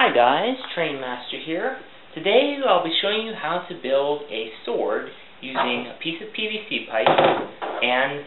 Hi guys, Train Master here. Today I'll be showing you how to build a sword using a piece of PVC pipe and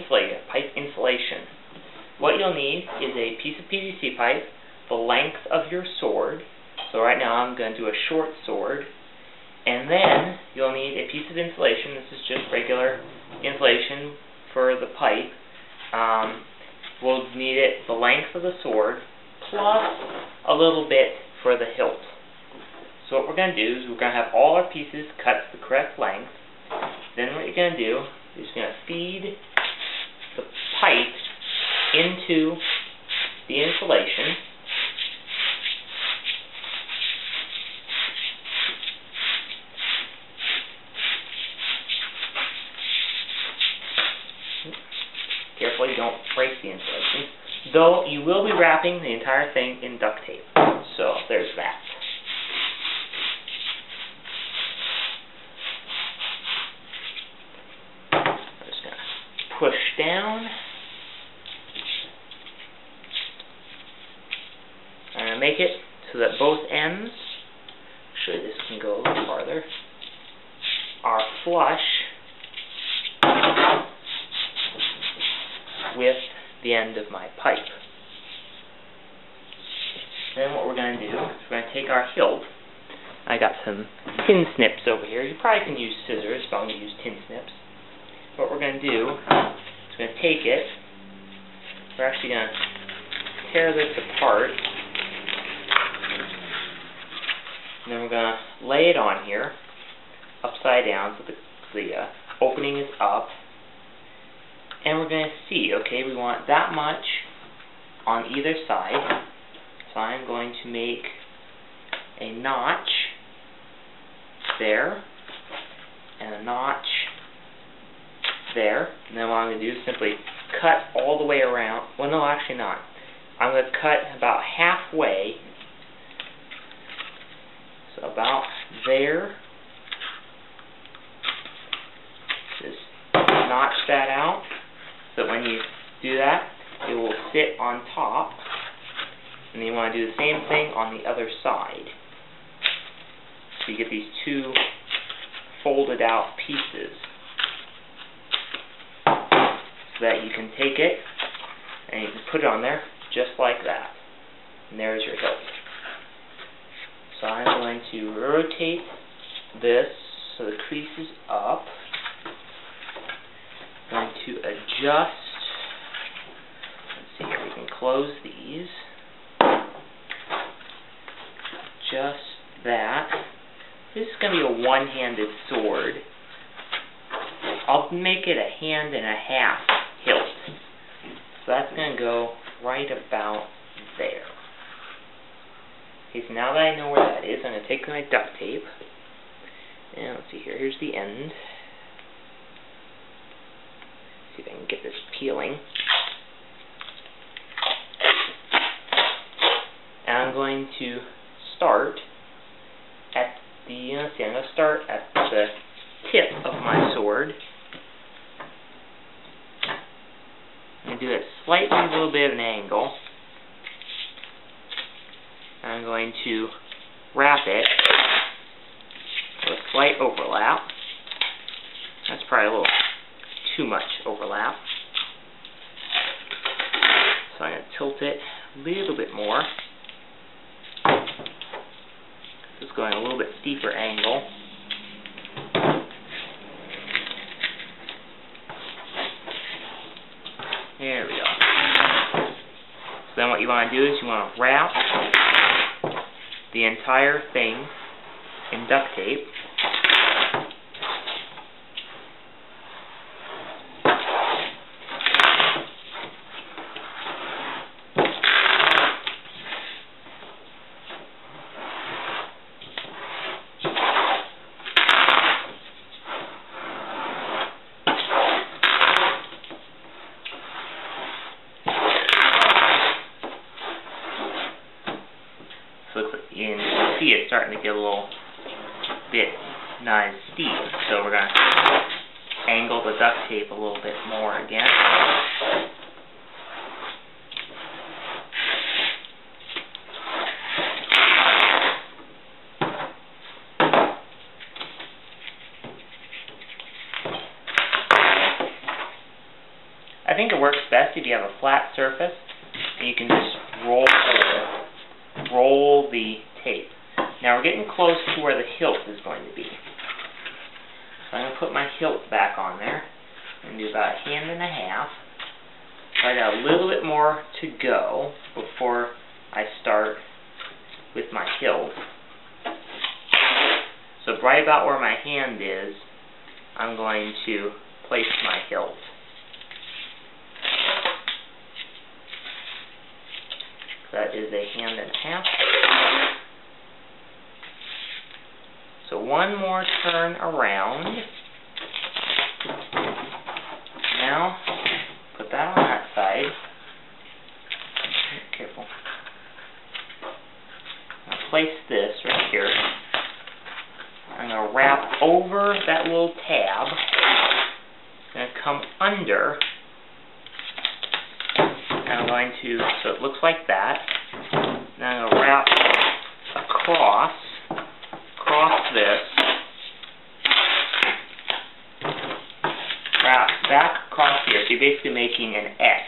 pipe insulation. What you'll need is a piece of PVC pipe, the length of your sword. So right now I'm going to do a short sword. And then you'll need a piece of insulation. This is just regular insulation for the pipe. We'll need it the length of the sword, plus a little bit for the hilt. So what we're going to do is we're going to have all our pieces cut to the correct length. Then what you're going to do is you're going to feed the pipe into the insulation. Carefully, don't break the insulation. Though you will be wrapping the entire thing in duct tape. So there's that. I'm just going to push down. I'm going to make it so that both ends, actually this can go a little farther, are flush with the end of my pipe. Then what we're going to do is we're going to take our hilt. I got some tin snips over here. You probably can use scissors, but I'm going to use tin snips. What we're going to do is we're going to take it. We're actually going to tear this apart. And then we're going to lay it on here, upside down, so the opening is up. And we're going to see, okay, we want that much on either side. So I'm going to make a notch there, and a notch there. And then what I'm going to do is simply cut all the way around. Well, no, actually not. I'm going to cut about halfway. So about there. Just notch that out. So when you do that, it will sit on top. And then you want to do the same thing on the other side. So you get these two folded out pieces. So that you can take it and you can put it on there just like that. And there's your hilt. So I'm going to rotate this so the crease is up. I'm going to adjust. Let's see here, we can close these. Just that. This is going to be a one-handed sword. I'll make it a hand and a half hilt. So that's going to go right about there. Okay, so now that I know where that is, I'm going to take my duct tape. And let's see here, here's the end. See if I can get this peeling. And I'm going to start at the, I'm going to start at the tip of my sword. I'm going to do it slightly a little bit of an angle. I'm going to wrap it with a slight overlap. That's probably a little too much overlap. So I'm going to tilt it a little bit more. Just going a little bit steeper angle. There we go. So then what you want to do is you want to wrap the entire thing in duct tape. You can see it's starting to get a little bit not as steep, so we're going to angle the duct tape a little bit more again. best if you have a flat surface, and you can just roll the tape. Now we're getting close to where the hilt is going to be. So I'm going to put my hilt back on there. I'm going to do about 1.5 hands. So I got a little bit more to go before I start with my hilt. So right about where my hand is, I'm going to place my hilt. That is 1.5 hands. So one more turn around. Now, put that on that side. Careful. Now place this right here. I'm going to wrap over that little tab. I'm going to come under. And I'm going to, so it looks like that. Now I'm going to wrap across this. Wrap back across here. So you're basically making an X.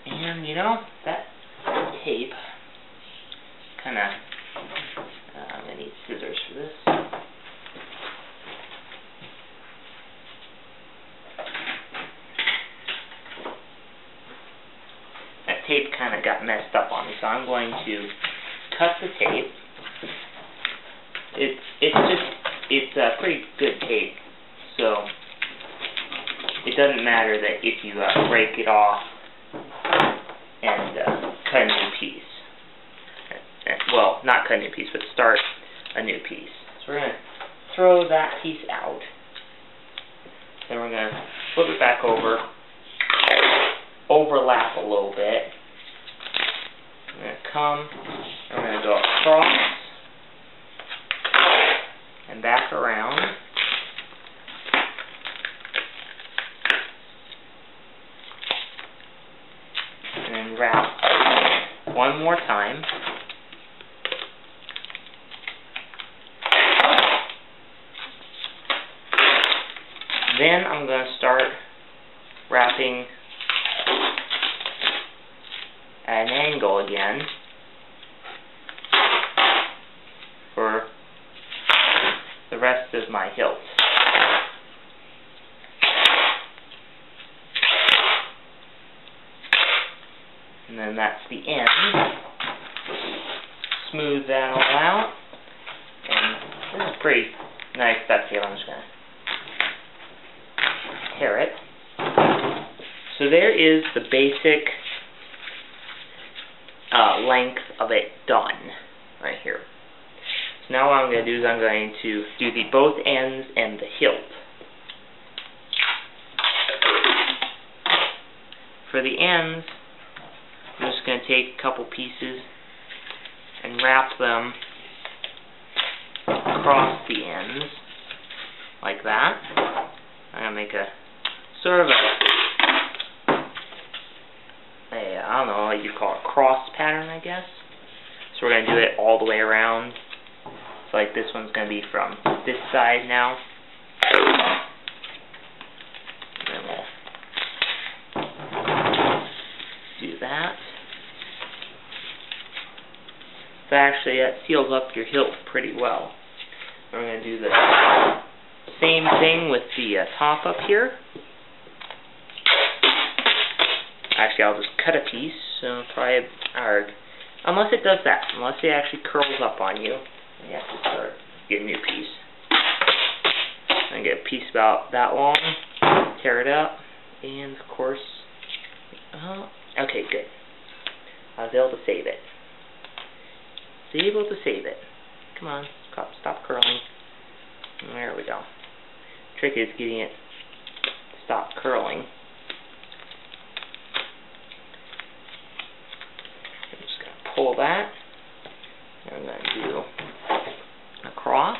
And you know, that tape kind of, I'm going to need scissors for this. That tape kind of got messed up on me, so I'm going to cut the tape. It's a pretty good tape, so it doesn't matter that if you break it off and cut a new piece. Well, not cut a new piece, but start a new piece. So we're going to throw that piece out. Then we're going to flip it back over, overlap a little bit. We're going to come, and we're going to go across and back around. And then wrap one more time. Then I'm going to start wrapping at an angle again for the rest of my hilt. And then that's the end. Smooth that all out. And this is pretty nice duct tape. I'm just going to tear it. So there is the basic length of it done right here. So now what I'm going to do is I'm going to do both ends and the hilt. For the ends, I'm just going to take a couple pieces and wrap them across the ends like that. I'm going to make a sort of I don't know what you call it, cross pattern, I guess. So we're going to do it all the way around. So like this one's going to be from this side now. And then we'll do that. So actually that seals up your hilt pretty well. We're going to do the same thing with the top up here. Actually, I'll just cut a piece, so probably, unless it does that, unless it actually curls up on you, you have to start getting a new piece. I'm going to get a piece about that long, tear it up, and of course, okay, good. I was able to save it. Come on, stop curling. There we go. Trick is getting it to stop curling. I'm just going to pull that. I'm going to do across.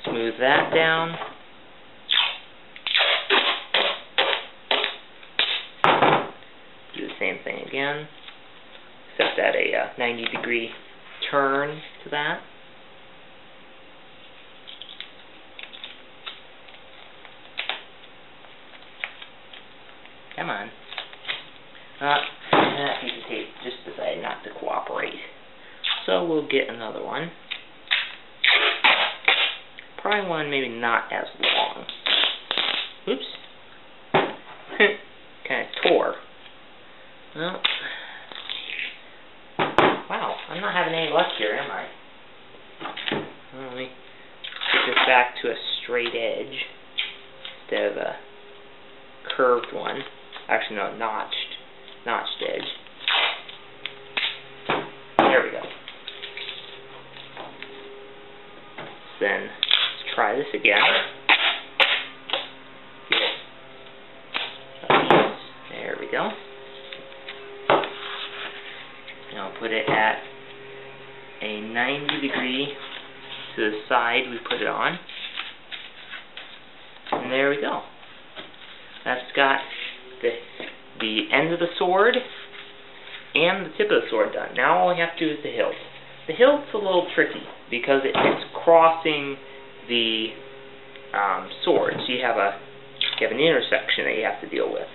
Smooth that down. Do the same thing again, except add a 90-degree turn to that. Come on. That piece of tape just decided not to cooperate. So we'll get another one. Probably one maybe not as long. Oops. Kind of tore. Well, wow, I'm not having any luck here, am I? Well, let me get this back to a straight edge instead of a curved one. Actually, no, notched edge. There we go. Then let's try this again. There we go. Now I'll put it at a 90-degree to the side we put it on. And there we go. That's got the end of the sword and the tip of the sword done. Now all we have to do is the hilt. The hilt's a little tricky because it's crossing the sword, so you have an intersection that you have to deal with.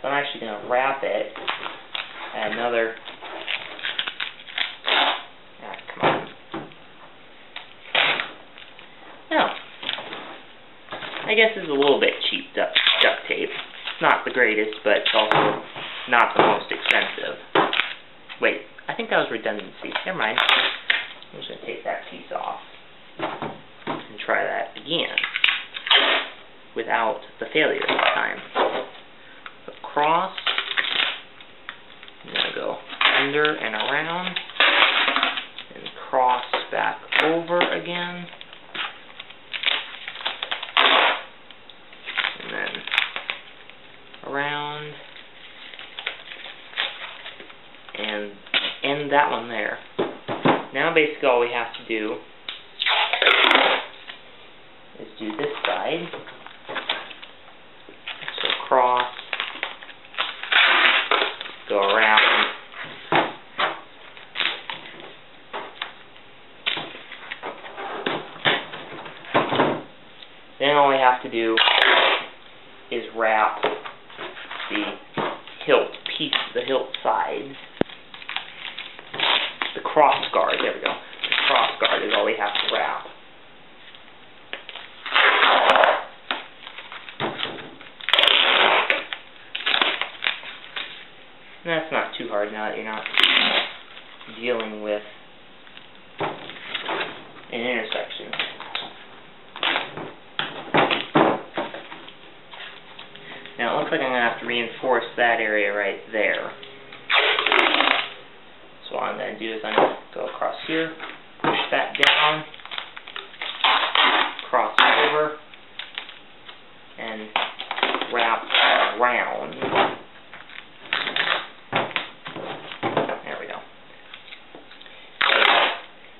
So I'm actually going to wrap it at another. Come on. Now, I guess it's a little bit cheap duct tape. It's not the greatest, but it's also not the most expensive. Wait, I think that was redundancy. Never mind. I'm just going to take that piece off and try that again without the failure this time. Across, I'm going to go under and around, and cross back over again, and then around, and end that one there. Now basically all we have to do is do this side, so cross, go around, then all we have to do is wrap the hilt sides, the cross guard, there we go, the cross guard is all we have to wrap. And that's not too hard now that you're not dealing with an intersection. Now it looks like I'm going to have to reinforce that area right there. So what I'm going to do is I'm going to go across here, push that down, cross over, and wrap around.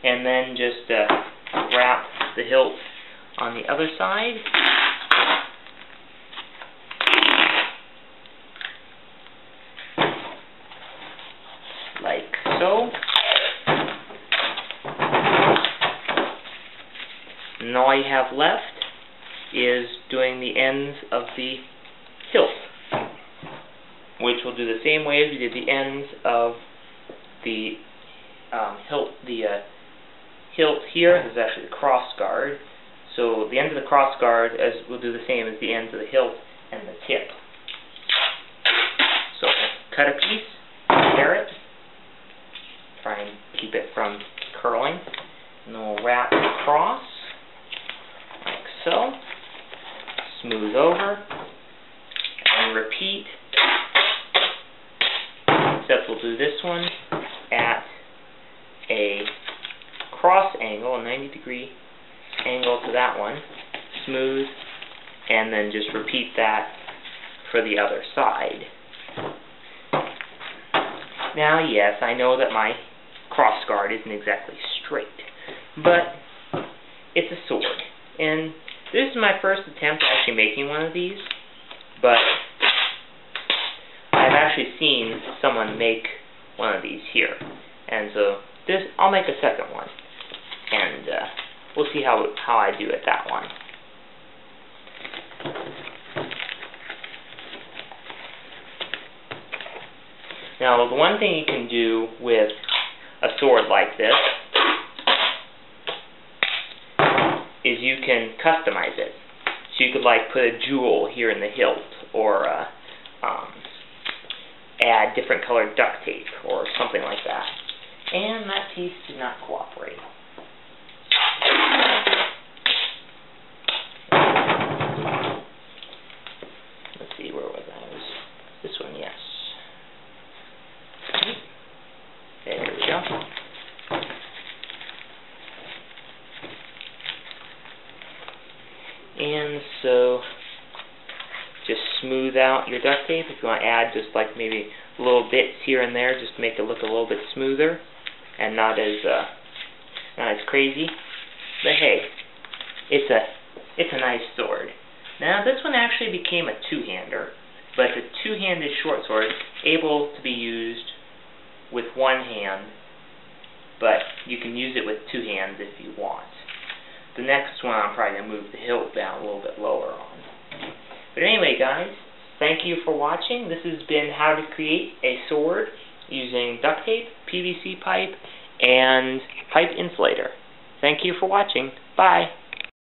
And then just wrap the hilt on the other side. Like so. And all you have left is doing the ends of the hilt, which we'll do the same way as we did the ends of the hilt here. This is actually the cross guard. So the end of the cross guard we'll do the same as the ends of the hilt and the tip. So cut a piece, tear it, try and keep it from curling, and then we'll wrap it across like so, smooth over, and repeat, except we'll do this one at a cross angle, a 90-degree angle to that one, smooth, and then just repeat that for the other side. Now, yes, I know that my cross guard isn't exactly straight, but it's a sword, and this is my first attempt at actually making one of these, but I've actually seen someone make one of these here, And so this, I'll make a second one, and we'll see how I do at that one. Now, the one thing you can do with a sword like this is you can customize it. So you could like put a jewel here in the hilt, or add different colored duct tape or something like that. And that piece did not cooperate. Let's see, where was I? It was this one, yes. There we go. And so, just smooth out your duct tape. If you want to add just like maybe little bits here and there, just to make it look a little bit smoother and not as crazy. But hey, it's a nice sword. Now this one actually became a two-hander, but it's a two-handed short sword, able to be used with one hand, but you can use it with two hands if you want. The next one I'm probably going to move the hilt down a little bit lower on. But anyway, guys, thank you for watching. This has been how to create a sword using duct tape, PVC pipe, and pipe insulator. Thank you for watching. Bye.